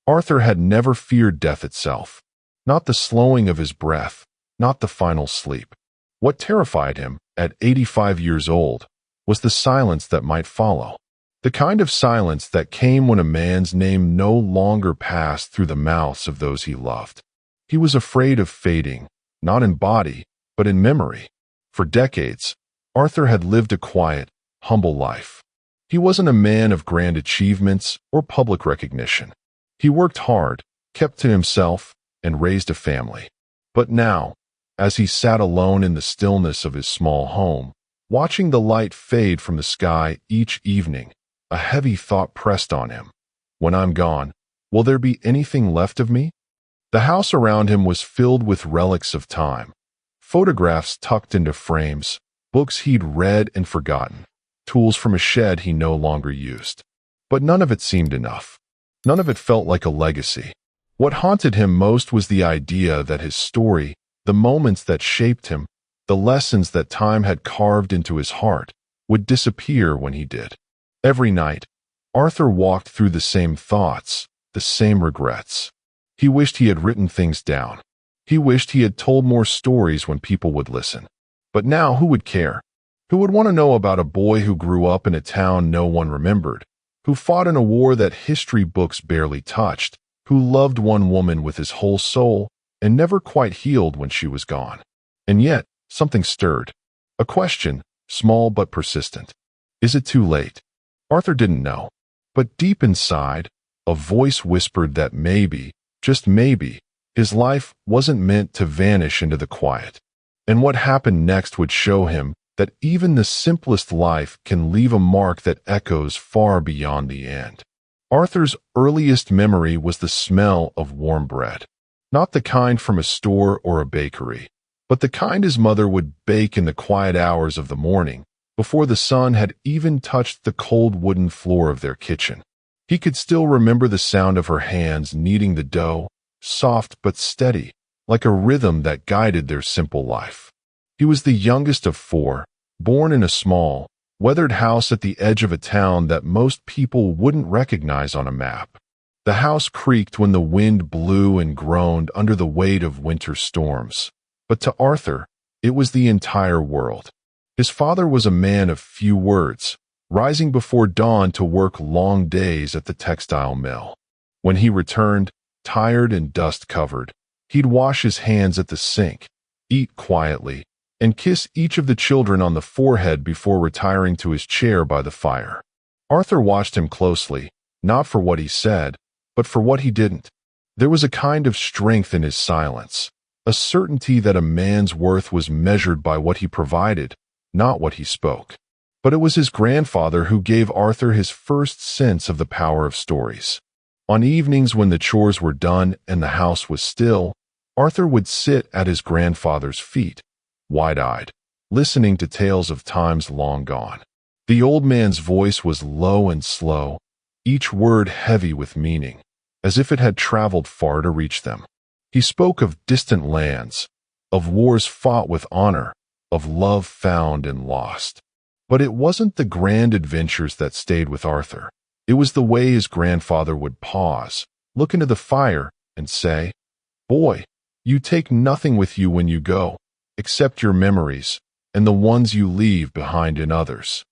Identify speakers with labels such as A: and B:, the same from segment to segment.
A: Arthur had never feared death itself. Not the slowing of his breath, not the final sleep. What terrified him, at 85 years old, was the silence that might follow. The kind of silence that came when a man's name no longer passed through the mouths of those he loved. He was afraid of fading, not in body, but in memory. For decades, Arthur had lived a quiet, humble life. He wasn't a man of grand achievements or public recognition. He worked hard, kept to himself, and raised a family. But now, as he sat alone in the stillness of his small home, watching the light fade from the sky each evening, a heavy thought pressed on him. When I'm gone, will there be anything left of me? The house around him was filled with relics of time. Photographs tucked into frames, books he'd read and forgotten, tools from a shed he no longer used. But none of it seemed enough. None of it felt like a legacy. What haunted him most was the idea that his story, the moments that shaped him, the lessons that time had carved into his heart, would disappear when he did. Every night, Arthur walked through the same thoughts, the same regrets. He wished he had written things down. He wished he had told more stories when people would listen. But now who would care? Who would want to know about a boy who grew up in a town no one remembered, who fought in a war that history books barely touched, who loved one woman with his whole soul and never quite healed when she was gone? And yet, something stirred. A question, small but persistent. Is it too late? Arthur didn't know. But deep inside, a voice whispered that maybe, just maybe, his life wasn't meant to vanish into the quiet. And what happened next would show him that even the simplest life can leave a mark that echoes far beyond the end. Arthur's earliest memory was the smell of warm bread. Not the kind from a store or a bakery, but the kind his mother would bake in the quiet hours of the morning, before the sun had even touched the cold wooden floor of their kitchen. He could still remember the sound of her hands kneading the dough, soft but steady, like a rhythm that guided their simple life. He was the youngest of four, born in a small, weathered house at the edge of a town that most people wouldn't recognize on a map. The house creaked when the wind blew and groaned under the weight of winter storms. But to Arthur, it was the entire world. His father was a man of few words, rising before dawn to work long days at the textile mill. When he returned, tired and dust-covered, he'd wash his hands at the sink, eat quietly, and kiss each of the children on the forehead before retiring to his chair by the fire. Arthur watched him closely, not for what he said, but for what he didn't. There was a kind of strength in his silence, a certainty that a man's worth was measured by what he provided, not what he spoke. But it was his grandfather who gave Arthur his first sense of the power of stories. On evenings when the chores were done and the house was still, Arthur would sit at his grandfather's feet, wide-eyed, listening to tales of times long gone. The old man's voice was low and slow, each word heavy with meaning, as if it had traveled far to reach them. He spoke of distant lands, of wars fought with honor, of love found and lost. But it wasn't the grand adventures that stayed with Arthur. It was the way his grandfather would pause, look into the fire, and say, "Boy, you take nothing with you when you go, except your memories, and the ones you leave behind in others."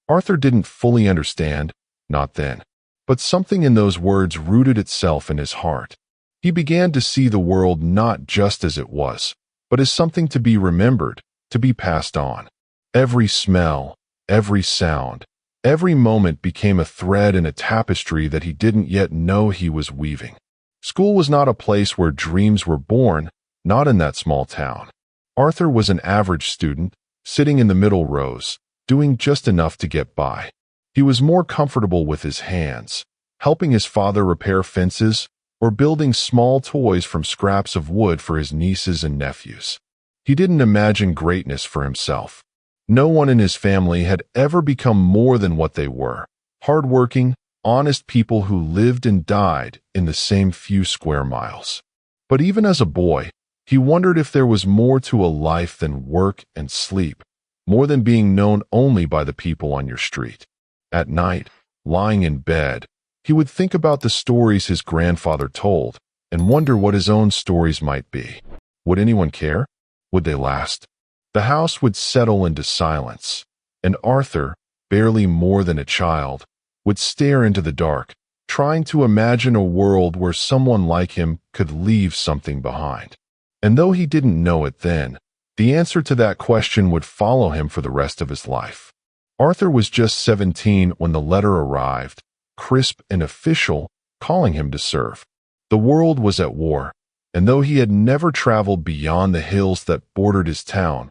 A: Arthur didn't fully understand, not then. But something in those words rooted itself in his heart. He began to see the world not just as it was, but as something to be remembered, to be passed on. Every smell, every sound, every moment became a thread in a tapestry that he didn't yet know he was weaving. School was not a place where dreams were born, not in that small town. Arthur was an average student, sitting in the middle rows, doing just enough to get by. He was more comfortable with his hands, helping his father repair fences or building small toys from scraps of wood for his nieces and nephews. He didn't imagine greatness for himself. No one in his family had ever become more than what they were, hardworking, honest people who lived and died in the same few square miles. But even as a boy, he wondered if there was more to a life than work and sleep, more than being known only by the people on your street. At night, lying in bed, He would think about the stories his grandfather told and wonder what his own stories might be. Would anyone care? Would they last? The house would settle into silence, and Arthur, barely more than a child, would stare into the dark, trying to imagine a world where someone like him could leave something behind. And though he didn't know it then, the answer to that question would follow him for the rest of his life. Arthur was just 17 when the letter arrived, crisp and official, calling him to serve. The world was at war, and though he had never traveled beyond the hills that bordered his town,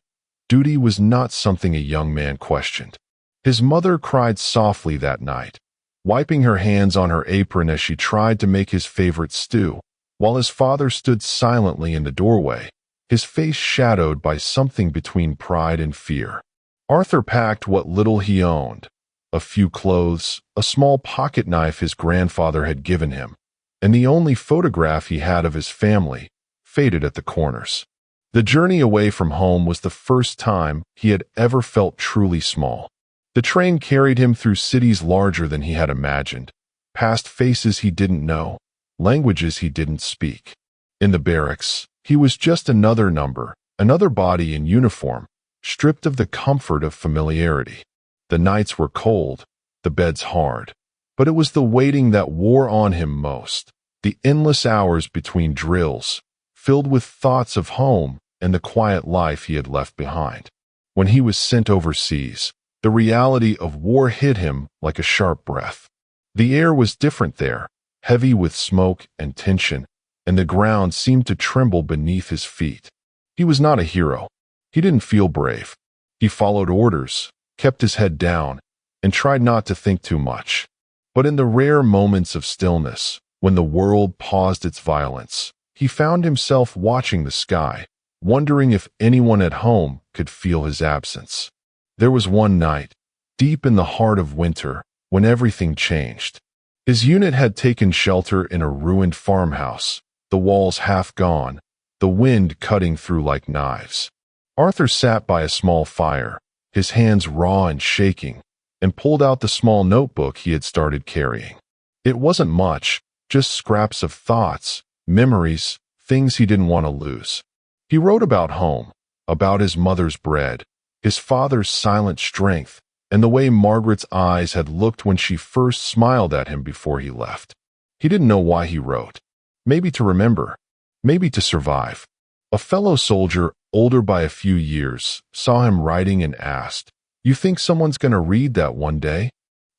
A: duty was not something a young man questioned. His mother cried softly that night, wiping her hands on her apron as she tried to make his favorite stew, while his father stood silently in the doorway, his face shadowed by something between pride and fear. Arthur packed what little he owned, a few clothes, a small pocket knife his grandfather had given him, and the only photograph he had of his family, faded at the corners. The journey away from home was the first time he had ever felt truly small. The train carried him through cities larger than he had imagined, past faces he didn't know, languages he didn't speak. In the barracks, he was just another number, another body in uniform, stripped of the comfort of familiarity. The nights were cold, the beds hard, but it was the waiting that wore on him most, the endless hours between drills, filled with thoughts of home and the quiet life he had left behind. When he was sent overseas, the reality of war hit him like a sharp breath. The air was different there, heavy with smoke and tension, and the ground seemed to tremble beneath his feet. He was not a hero. He didn't feel brave. He followed orders, kept his head down, and tried not to think too much. But in the rare moments of stillness, when the world paused its violence, he found himself watching the sky, wondering if anyone at home could feel his absence. There was one night, deep in the heart of winter, when everything changed. His unit had taken shelter in a ruined farmhouse, the walls half gone, the wind cutting through like knives. Arthur sat by a small fire, his hands raw and shaking, and pulled out the small notebook he had started carrying. It wasn't much, just scraps of thoughts, memories, things he didn't want to lose. He wrote about home, about his mother's bread, his father's silent strength, and the way Margaret's eyes had looked when she first smiled at him before he left. He didn't know why he wrote. Maybe to remember, maybe to survive. A fellow soldier, older by a few years, saw him writing and asked, "You think someone's going to read that one day?"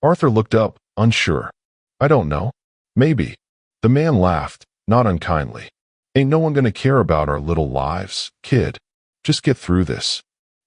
A: Arthur looked up, unsure. "I don't know. Maybe." The man laughed, not unkindly. "Ain't no one going to care about our little lives, kid. Just get through this."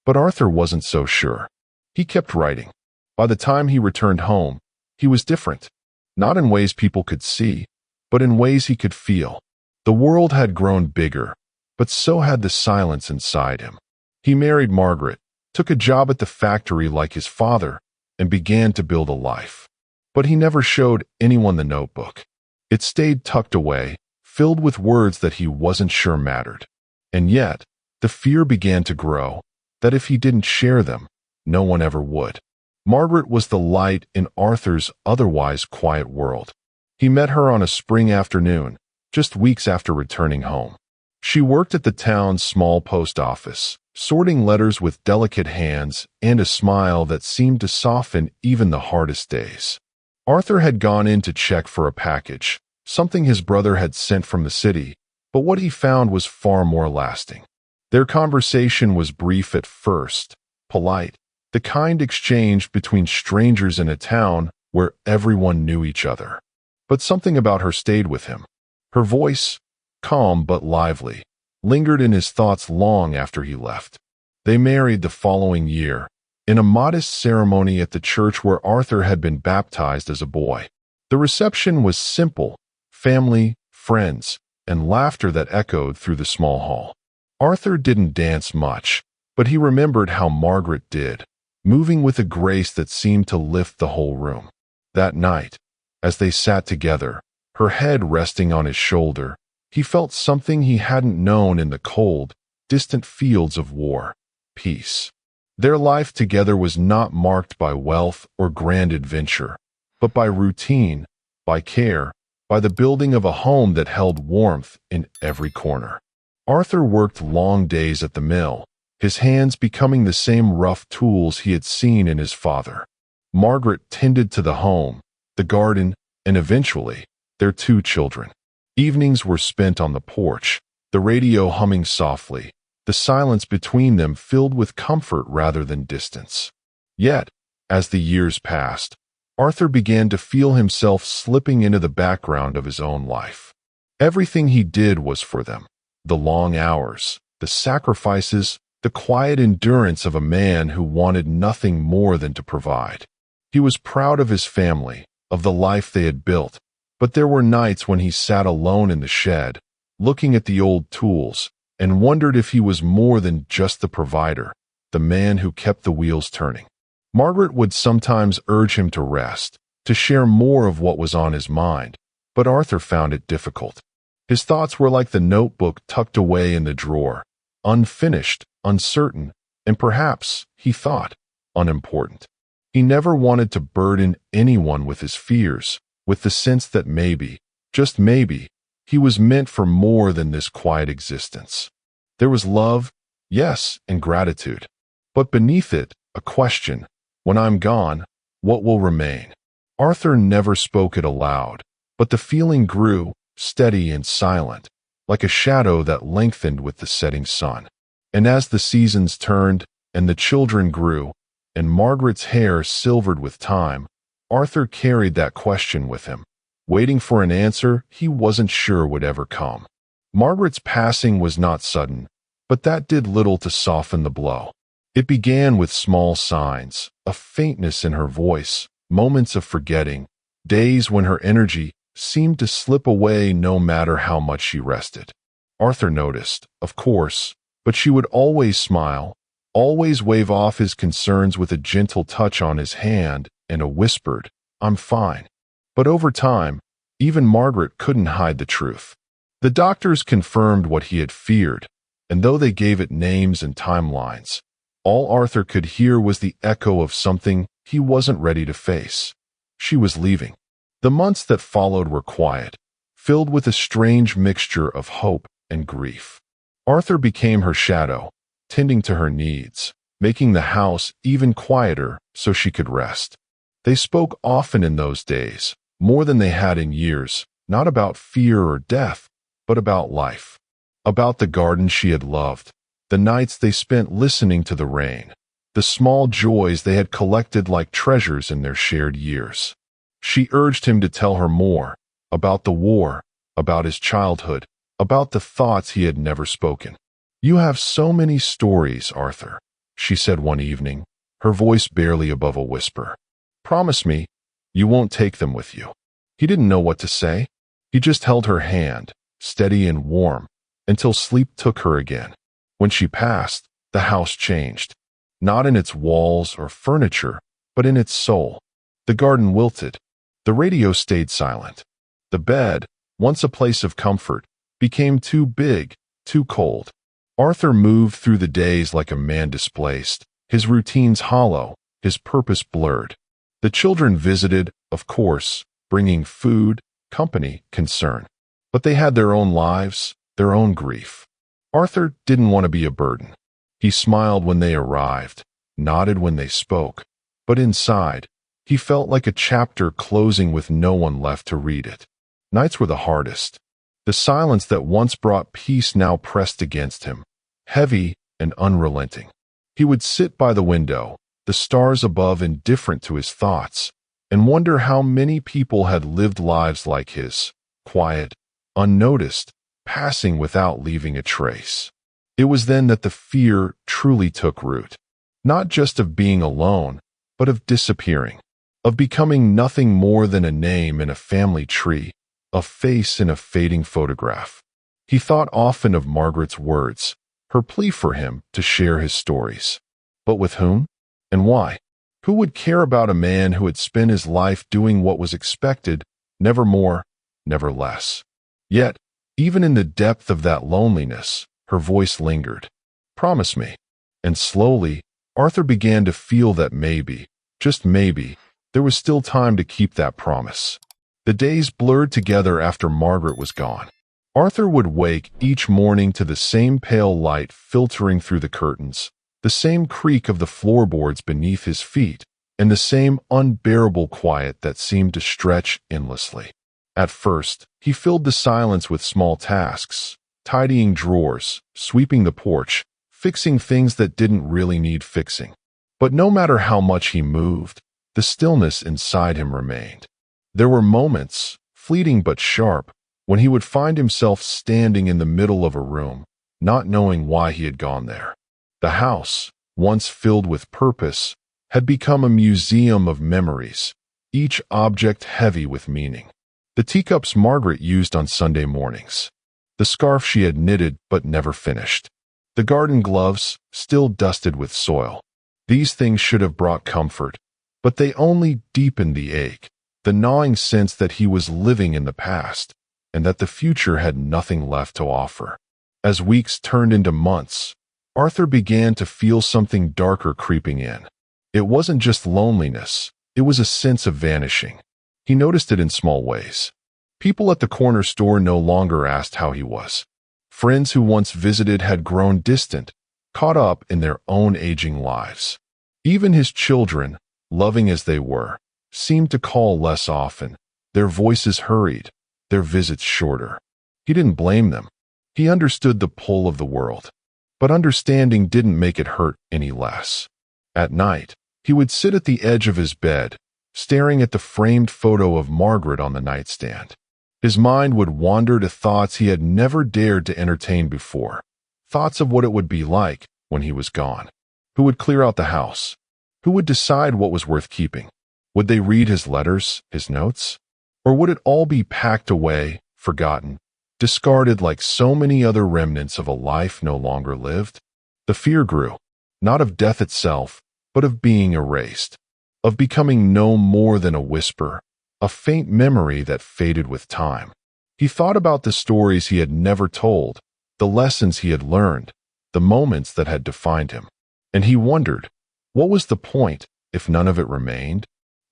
A: But Arthur wasn't so sure. He kept writing. By the time he returned home, he was different. Not in ways people could see, but in ways he could feel. The world had grown bigger, but so had the silence inside him. He married Margaret, took a job at the factory like his father, and began to build a life. But he never showed anyone the notebook. It stayed tucked away, filled with words that he wasn't sure mattered. And yet, the fear began to grow, that if he didn't share them, no one ever would. Margaret was the light in Arthur's otherwise quiet world. He met her on a spring afternoon, just weeks after returning home. She worked at the town's small post office, sorting letters with delicate hands and a smile that seemed to soften even the hardest days. Arthur had gone in to check for a package, something his brother had sent from the city, but what he found was far more lasting. Their conversation was brief at first, polite, the kind exchanged between strangers in a town where everyone knew each other. But something about her stayed with him. Her voice, calm but lively, lingered in his thoughts long after he left. They married the following year, in a modest ceremony at the church where Arthur had been baptized as a boy. The reception was simple, family, friends, and laughter that echoed through the small hall. Arthur didn't dance much, but he remembered how Margaret did, moving with a grace that seemed to lift the whole room. That night, as they sat together, her head resting on his shoulder, he felt something he hadn't known in the cold, distant fields of war: peace. Their life together was not marked by wealth or grand adventure, but by routine, by care, by the building of a home that held warmth in every corner. Arthur worked long days at the mill, his hands becoming the same rough tools he had seen in his father. Margaret tended to the home, the garden, and eventually, their 2 children. Evenings were spent on the porch, the radio humming softly, the silence between them filled with comfort rather than distance. Yet, as the years passed, Arthur began to feel himself slipping into the background of his own life. Everything he did was for them. The long hours, the sacrifices, the quiet endurance of a man who wanted nothing more than to provide. He was proud of his family, of the life they had built, but there were nights when he sat alone in the shed, looking at the old tools, and wondered if he was more than just the provider, the man who kept the wheels turning. Margaret would sometimes urge him to rest, to share more of what was on his mind, but Arthur found it difficult. His thoughts were like the notebook tucked away in the drawer, unfinished, uncertain, and perhaps, he thought, unimportant. He never wanted to burden anyone with his fears, with the sense that maybe, just maybe, he was meant for more than this quiet existence. There was love, yes, and gratitude, but beneath it, a question: when I'm gone, what will remain? Arthur never spoke it aloud, but the feeling grew, steady and silent, like a shadow that lengthened with the setting sun. And as the seasons turned, and the children grew, and Margaret's hair silvered with time, Arthur carried that question with him, waiting for an answer he wasn't sure would ever come. Margaret's passing was not sudden, but that did little to soften the blow. It began with small signs, a faintness in her voice, moments of forgetting, days when her energy seemed to slip away no matter how much she rested. Arthur noticed, of course, but she would always smile, always wave off his concerns with a gentle touch on his hand and a whispered, "I'm fine." But over time, even Margaret couldn't hide the truth. The doctors confirmed what he had feared, and though they gave it names and timelines, all Arthur could hear was the echo of something he wasn't ready to face. She was leaving. The months that followed were quiet, filled with a strange mixture of hope and grief. Arthur became her shadow, tending to her needs, making the house even quieter so she could rest. They spoke often in those days, more than they had in years, not about fear or death, but about life. About the garden she had loved, the nights they spent listening to the rain, the small joys they had collected like treasures in their shared years. She urged him to tell her more, about the war, about his childhood, about the thoughts he had never spoken. "You have so many stories, Arthur," she said one evening, her voice barely above a whisper. "Promise me, you won't take them with you." He didn't know what to say. He just held her hand, steady and warm, until sleep took her again. When she passed, the house changed, not in its walls or furniture, but in its soul. The garden wilted. The radio stayed silent. The bed, once a place of comfort, became too big, too cold. Arthur moved through the days like a man displaced, his routines hollow, his purpose blurred. The children visited, of course, bringing food, company, concern. But they had their own lives, their own grief. Arthur didn't want to be a burden. He smiled when they arrived, nodded when they spoke, but inside, he felt like a chapter closing with no one left to read it. Nights were the hardest. The silence that once brought peace now pressed against him, heavy and unrelenting. He would sit by the window, the stars above indifferent to his thoughts, and wonder how many people had lived lives like his, quiet, unnoticed, passing without leaving a trace. It was then that the fear truly took root, not just of being alone, but of disappearing, of becoming nothing more than a name in a family tree, a face in a fading photograph. He thought often of Margaret's words, her plea for him to share his stories. But with whom? And why? Who would care about a man who had spent his life doing what was expected, never more, never less? Yet, even in the depth of that loneliness, her voice lingered. "Promise me." And slowly, Arthur began to feel that maybe, just maybe, there was still time to keep that promise. The days blurred together after Margaret was gone. Arthur would wake each morning to the same pale light filtering through the curtains, the same creak of the floorboards beneath his feet, and the same unbearable quiet that seemed to stretch endlessly. At first, he filled the silence with small tasks, tidying drawers, sweeping the porch, fixing things that didn't really need fixing. But no matter how much he moved, the stillness inside him remained. There were moments, fleeting but sharp, when he would find himself standing in the middle of a room, not knowing why he had gone there. The house, once filled with purpose, had become a museum of memories, each object heavy with meaning. The teacups Margaret used on Sunday mornings, the scarf she had knitted but never finished, the garden gloves, still dusted with soil. These things should have brought comfort, but they only deepened the ache, the gnawing sense that he was living in the past, and that the future had nothing left to offer. As weeks turned into months, Arthur began to feel something darker creeping in. It wasn't just loneliness, it was a sense of vanishing. He noticed it in small ways. People at the corner store no longer asked how he was. Friends who once visited had grown distant, caught up in their own aging lives. Even his children, loving as they were, seemed to call less often, their voices hurried, their visits shorter. He didn't blame them. He understood the pull of the world. But understanding didn't make it hurt any less. At night, he would sit at the edge of his bed, staring at the framed photo of Margaret on the nightstand. His mind would wander to thoughts he had never dared to entertain before, thoughts of what it would be like when he was gone. Who would clear out the house? Who would decide what was worth keeping? Would they read his letters, his notes? Or would it all be packed away, forgotten, discarded like so many other remnants of a life no longer lived? The fear grew, not of death itself, but of being erased, of becoming no more than a whisper, a faint memory that faded with time. He thought about the stories he had never told, the lessons he had learned, the moments that had defined him. And he wondered, what was the point if none of it remained?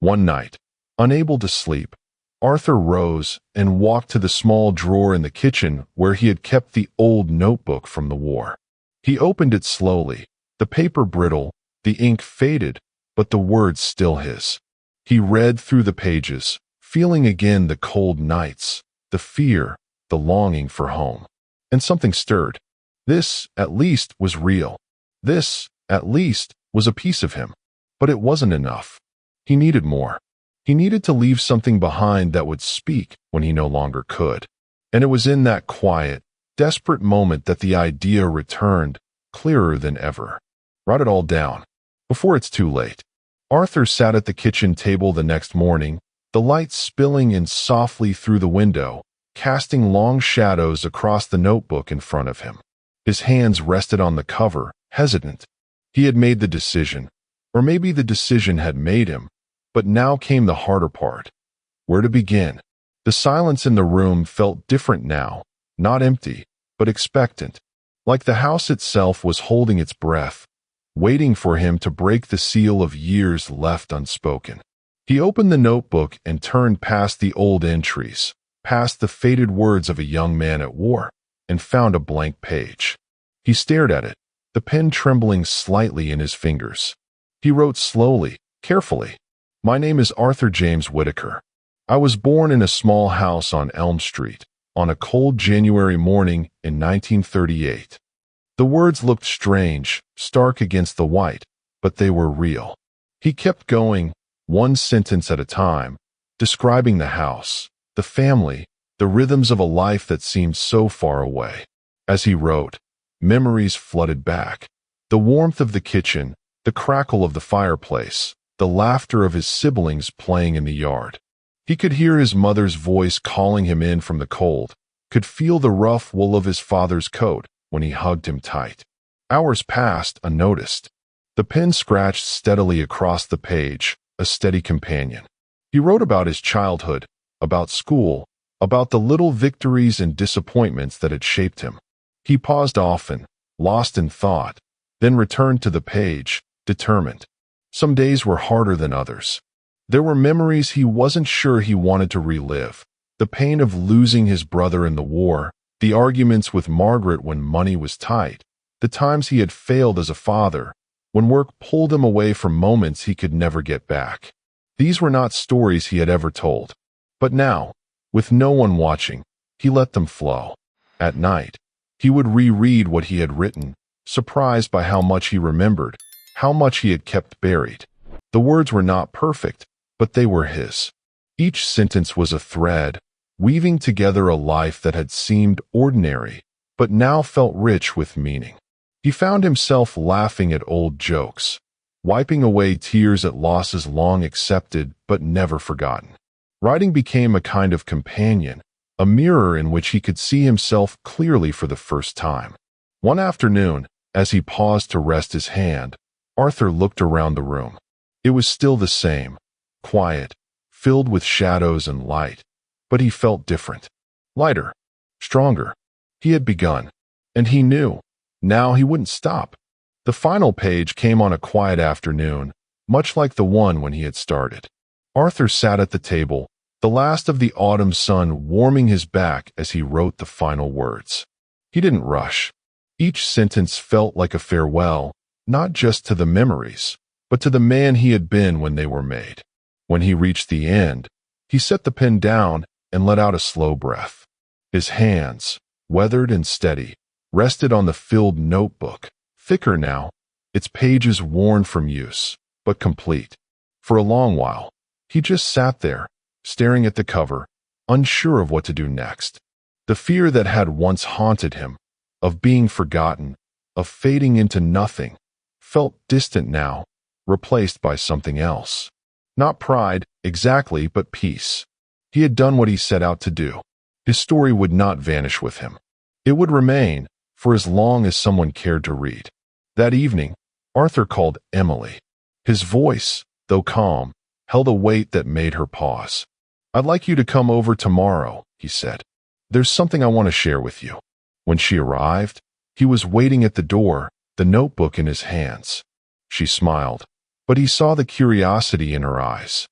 A: One night, unable to sleep, Arthur rose and walked to the small drawer in the kitchen where he had kept the old notebook from the war. He opened it slowly, the paper brittle, the ink faded, but the words still his. He read through the pages, feeling again the cold nights, the fear, the longing for home. And something stirred. This, at least, was real. This, at least, was a piece of him. But it wasn't enough. He needed more. He needed to leave something behind that would speak when he no longer could. And it was in that quiet, desperate moment that the idea returned, clearer than ever. Write it all down, before it's too late. Arthur sat at the kitchen table the next morning, the light spilling in softly through the window, casting long shadows across the notebook in front of him. His hands rested on the cover, hesitant. He had made the decision, or maybe the decision had made him, but now came the harder part. Where to begin? The silence in the room felt different now, not empty, but expectant, like the house itself was holding its breath, waiting for him to break the seal of years left unspoken. He opened the notebook and turned past the old entries, past the faded words of a young man at war, and found a blank page. He stared at it, the pen trembling slightly in his fingers. He wrote slowly, carefully. My name is Arthur James Whitaker. I was born in a small house on Elm Street, on a cold January morning in 1938. The words looked strange, stark against the white, but they were real. He kept going, one sentence at a time, describing the house, the family, the rhythms of a life that seemed so far away. As he wrote, memories flooded back. The warmth of the kitchen, the crackle of the fireplace, the laughter of his siblings playing in the yard. He could hear his mother's voice calling him in from the cold, could feel the rough wool of his father's coat when he hugged him tight. Hours passed unnoticed. The pen scratched steadily across the page, a steady companion. He wrote about his childhood, about school, about the little victories and disappointments that had shaped him. He paused often, lost in thought, then returned to the page, determined. Some days were harder than others. There were memories he wasn't sure he wanted to relive. The pain of losing his brother in the war, the arguments with Margaret when money was tight, the times he had failed as a father, when work pulled him away from moments he could never get back. These were not stories he had ever told. But now, with no one watching, he let them flow. At night, he would reread what he had written, surprised by how much he remembered, how much he had kept buried. The words were not perfect, but they were his. Each sentence was a thread, weaving together a life that had seemed ordinary, but now felt rich with meaning. He found himself laughing at old jokes, wiping away tears at losses long accepted but never forgotten. Writing became a kind of companion, a mirror in which he could see himself clearly for the first time. One afternoon, as he paused to rest his hand, Arthur looked around the room. It was still the same, quiet, filled with shadows and light, but he felt different. Lighter, stronger. He had begun, and he knew. Now he wouldn't stop. The final page came on a quiet afternoon, much like the one when he had started. Arthur sat at the table, the last of the autumn sun warming his back as he wrote the final words. He didn't rush. Each sentence felt like a farewell, not just to the memories, but to the man he had been when they were made. When he reached the end, he set the pen down and let out a slow breath. His hands, weathered and steady, rested on the filled notebook, thicker now, its pages worn from use, but complete. For a long while, he just sat there, staring at the cover, unsure of what to do next. The fear that had once haunted him, of being forgotten, of fading into nothing, felt distant now, replaced by something else. Not pride, exactly, but peace. He had done what he set out to do. His story would not vanish with him. It would remain, for as long as someone cared to read. That evening, Arthur called Emily. His voice, though calm, held a weight that made her pause. "I'd like you to come over tomorrow," he said. "There's something I want to share with you." When she arrived, he was waiting at the door, the notebook in his hands. She smiled, but he saw the curiosity in her eyes.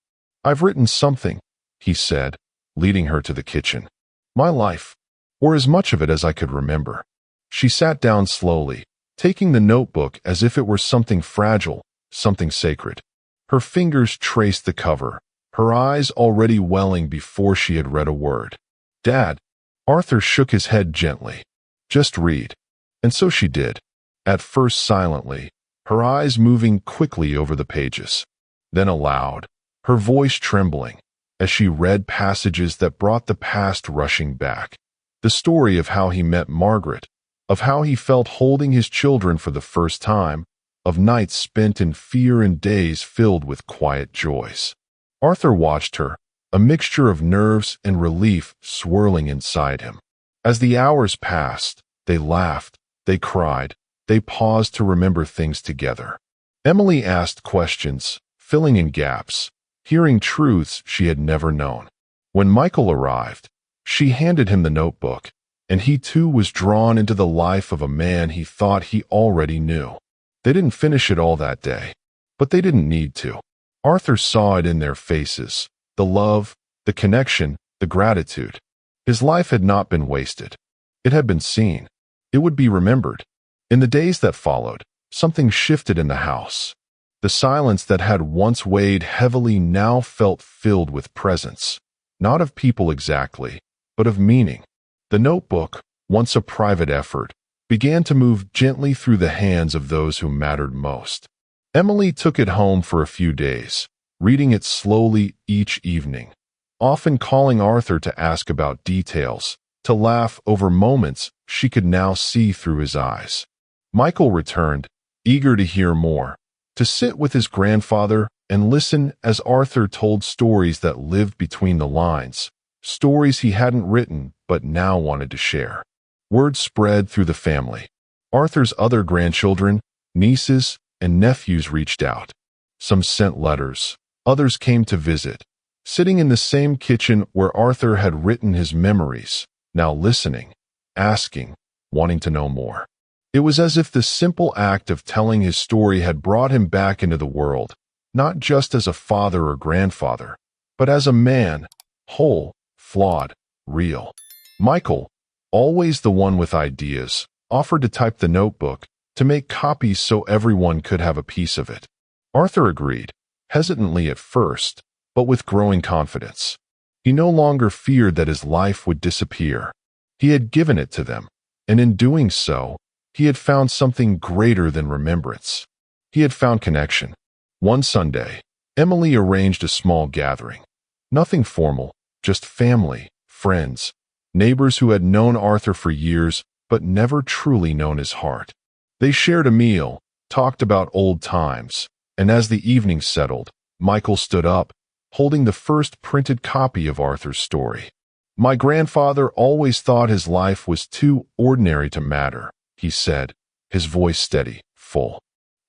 A: "I've written something," he said, leading her to the kitchen. "My life, or as much of it as I could remember." She sat down slowly, taking the notebook as if it were something fragile, something sacred. Her fingers traced the cover, her eyes already welling before she had read a word. "Dad." Arthur shook his head gently. "Just read." And so she did, at first silently, her eyes moving quickly over the pages. Then aloud, her voice trembling, as she read passages that brought the past rushing back. The story of how he met Margaret, of how he felt holding his children for the first time, of nights spent in fear and days filled with quiet joys. Arthur watched her, a mixture of nerves and relief swirling inside him. As the hours passed, they laughed, they cried, they paused to remember things together. Emily asked questions, filling in gaps, hearing truths she had never known. When Michael arrived, she handed him the notebook, and he too was drawn into the life of a man he thought he already knew. They didn't finish it all that day, but they didn't need to. Arthur saw it in their faces, the love, the connection, the gratitude. His life had not been wasted. It had been seen. It would be remembered. In the days that followed, something shifted in the house. The silence that had once weighed heavily now felt filled with presence, not of people exactly, but of meaning. The notebook, once a private effort, began to move gently through the hands of those who mattered most. Emily took it home for a few days, reading it slowly each evening, often calling Arthur to ask about details, to laugh over moments she could now see through his eyes. Michael returned, eager to hear more, to sit with his grandfather and listen as Arthur told stories that lived between the lines, stories he hadn't written but now wanted to share. Word spread through the family. Arthur's other grandchildren, nieces, and nephews reached out. Some sent letters, others came to visit, sitting in the same kitchen where Arthur had written his memories, now listening, asking, wanting to know more. It was as if the simple act of telling his story had brought him back into the world, not just as a father or grandfather, but as a man, whole, flawed, real. Michael, always the one with ideas, offered to type the notebook, to make copies so everyone could have a piece of it. Arthur agreed, hesitantly at first, but with growing confidence. He no longer feared that his life would disappear. He had given it to them, and in doing so, he had found something greater than remembrance. He had found connection. One Sunday, Emily arranged a small gathering. Nothing formal, just family, friends, neighbors who had known Arthur for years but never truly known his heart. They shared a meal, talked about old times, and as the evening settled, Michael stood up, holding the first printed copy of Arthur's story. "My grandfather always thought his life was too ordinary to matter," he said, his voice steady, full.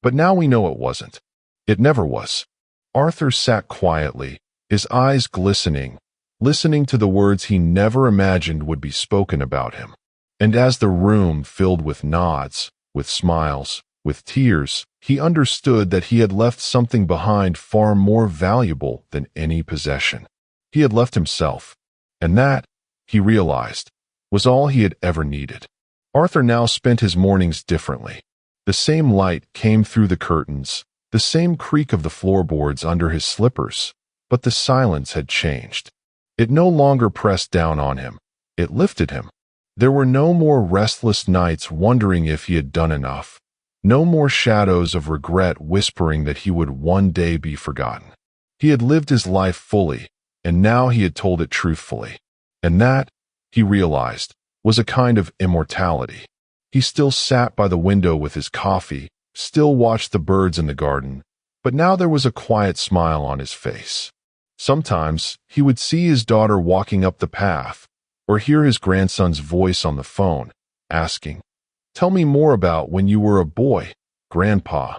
A: "But now we know it wasn't. It never was." Arthur sat quietly, his eyes glistening, listening to the words he never imagined would be spoken about him. And as the room filled with nods, with smiles, with tears, he understood that he had left something behind far more valuable than any possession. He had left himself, and that, he realized, was all he had ever needed. Arthur now spent his mornings differently. The same light came through the curtains, the same creak of the floorboards under his slippers, but the silence had changed. It no longer pressed down on him. It lifted him. There were no more restless nights wondering if he had done enough. No more shadows of regret whispering that he would one day be forgotten. He had lived his life fully, and now he had told it truthfully. And that, he realized, was a kind of immortality. He still sat by the window with his coffee, still watched the birds in the garden, but now there was a quiet smile on his face. Sometimes he would see his daughter walking up the path, or hear his grandson's voice on the phone, asking, "Tell me more about when you were a boy, Grandpa,"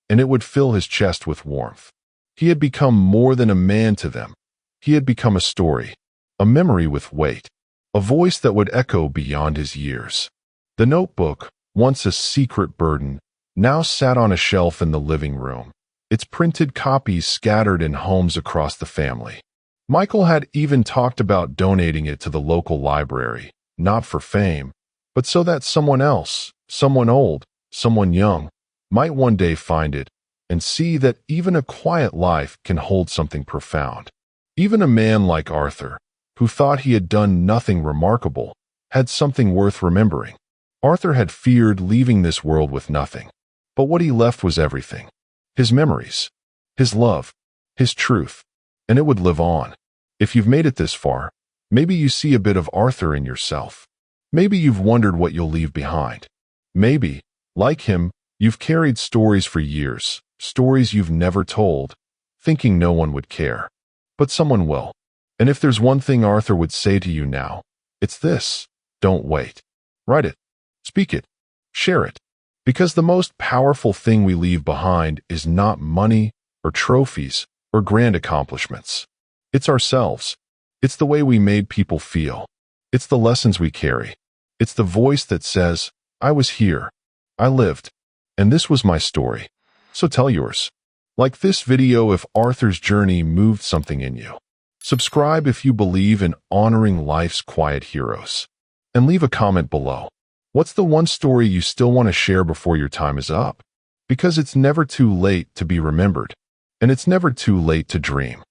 A: and it would fill his chest with warmth. He had become more than a man to them. He had become a story, a memory with weight, a voice that would echo beyond his years. The notebook, once a secret burden, now sat on a shelf in the living room, its printed copies scattered in homes across the family. Michael had even talked about donating it to the local library, not for fame, but so that someone else, someone old, someone young, might one day find it and see that even a quiet life can hold something profound. Even a man like Arthur, who thought he had done nothing remarkable, had something worth remembering. Arthur had feared leaving this world with nothing, but what he left was everything. His memories, his love, his truth, and it would live on. If you've made it this far, maybe you see a bit of Arthur in yourself. Maybe you've wondered what you'll leave behind. Maybe, like him, you've carried stories for years, stories you've never told, thinking no one would care. But someone will. And if there's one thing Arthur would say to you now, it's this: don't wait. Write it. Speak it. Share it. Because the most powerful thing we leave behind is not money or trophies or grand accomplishments. It's ourselves. It's the way we made people feel. It's the lessons we carry. It's the voice that says, "I was here. I lived. And this was my story." So tell yours. Like this video if Arthur's journey moved something in you. Subscribe if you believe in honoring life's quiet heroes. And leave a comment below. What's the one story you still want to share before your time is up? Because it's never too late to be remembered. And it's never too late to dream.